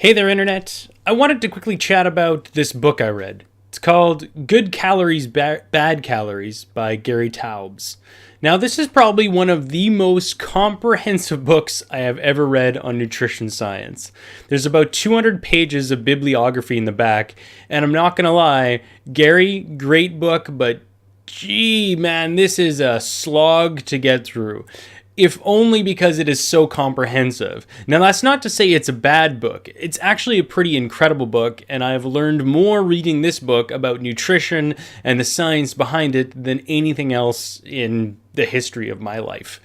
Hey there, Internet. I wanted to quickly chat about this book I read. It's called Good Calories, Bad Calories by Gary Taubes. Now, this is probably one of the most comprehensive books I have ever read on nutrition science. There's about 200 pages of bibliography in the back, and I'm not going to lie, Gary, great book, but gee, man, this is a slog to get through. If only because it is so comprehensive. Now, that's not to say it's a bad book. It's actually a pretty incredible book, and I've learned more reading this book about nutrition and the science behind it than anything else in the history of my life.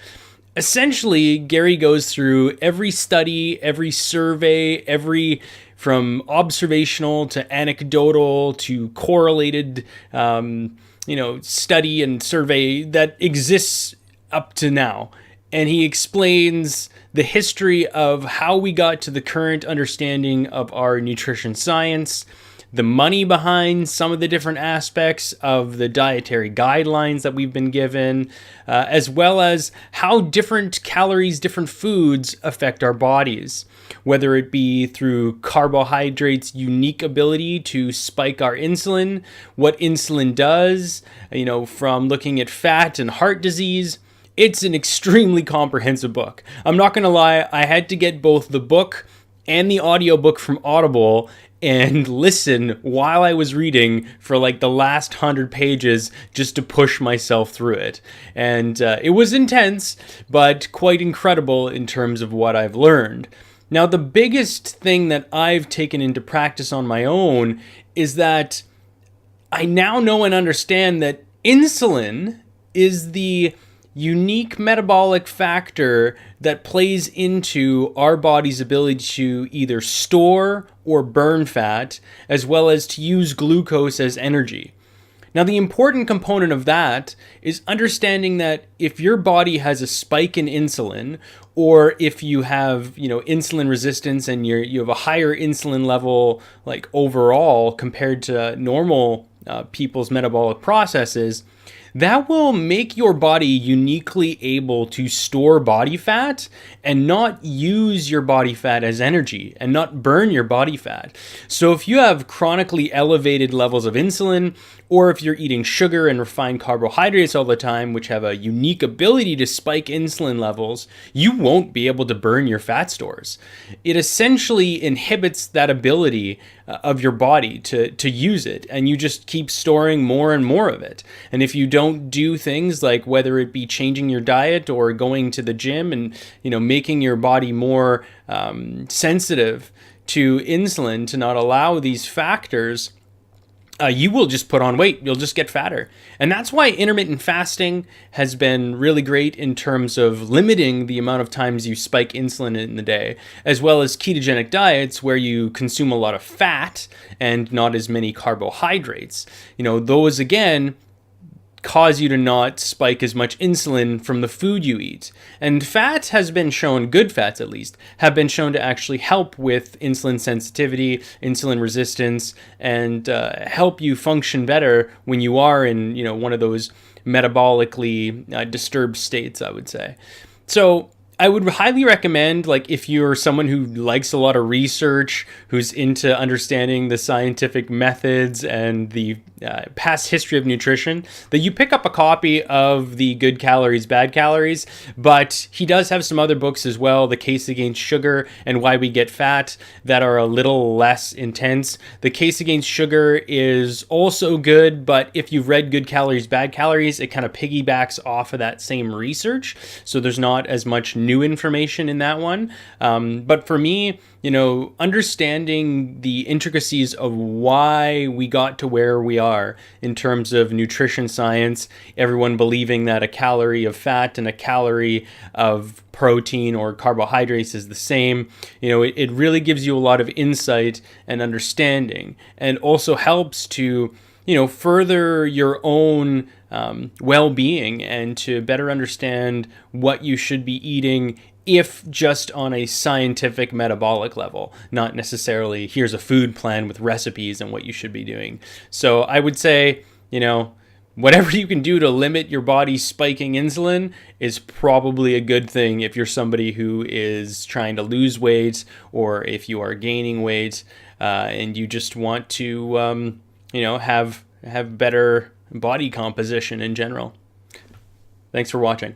Essentially, Gary goes through every study, every survey, every from observational to anecdotal to correlated, study and survey that exists up to now. And he explains the history of how we got to the current understanding of our nutrition science, the money behind some of the different aspects of the dietary guidelines that we've been given, as well as how different calories, different foods affect our bodies, whether it be through carbohydrates' unique ability to spike our insulin, what insulin does, from looking at fat and heart disease. It's an extremely comprehensive book. I'm not going to lie, I had to get both the book and the audiobook from Audible and listen while I was reading for like the last 100 pages just to push myself through it. And it was intense, but quite incredible in terms of what I've learned. Now, the biggest thing that I've taken into practice on my own is that I now know and understand that insulin is the unique metabolic factor that plays into our body's ability to either store or burn fat, as well as to use glucose as energy. Now, the important component of that is understanding that if your body has a spike in insulin, or if you have, insulin resistance and you have a higher insulin level, like overall compared to normal people's metabolic processes, that will make your body uniquely able to store body fat and not use your body fat as energy and not burn your body fat. So if you have chronically elevated levels of insulin, or if you're eating sugar and refined carbohydrates all the time, which have a unique ability to spike insulin levels, you won't be able to burn your fat stores. It essentially inhibits that ability of your body to use it, and you just keep storing more and more of it. And if you don't do things like whether it be changing your diet or going to the gym and making your body more sensitive to insulin to not allow these factors, you will just put on weight. You'll just get fatter. And that's why intermittent fasting has been really great in terms of limiting the amount of times you spike insulin in the day, as well as ketogenic diets where you consume a lot of fat and not as many carbohydrates. Those again cause you to not spike as much insulin from the food you eat. And fat has been shown, good fats at least, have been shown to actually help with insulin sensitivity, insulin resistance, and help you function better when you are in, one of those metabolically disturbed states, I would say. So I would highly recommend, if you're someone who likes a lot of research, who's into understanding the scientific methods and the past history of nutrition, that you pick up a copy of the Good Calories, Bad Calories. But he does have some other books as well, The Case Against Sugar and Why We Get Fat, that are a little less intense. The Case Against Sugar is also good, but if you've read Good Calories, Bad Calories, it kind of piggybacks off of that same research. So there's not as much new information in that one. But for me, understanding the intricacies of why we got to where we are in terms of nutrition science, everyone believing that a calorie of fat and a calorie of protein or carbohydrates is the same, it really gives you a lot of insight and understanding, and also helps to further your own well-being and to better understand what you should be eating, if just on a scientific metabolic level, not necessarily here's a food plan with recipes and what you should be doing. So I would say, whatever you can do to limit your body spiking insulin is probably a good thing if you're somebody who is trying to lose weight, or if you are gaining weight, and you just want to, have better body composition in general. Thanks for watching.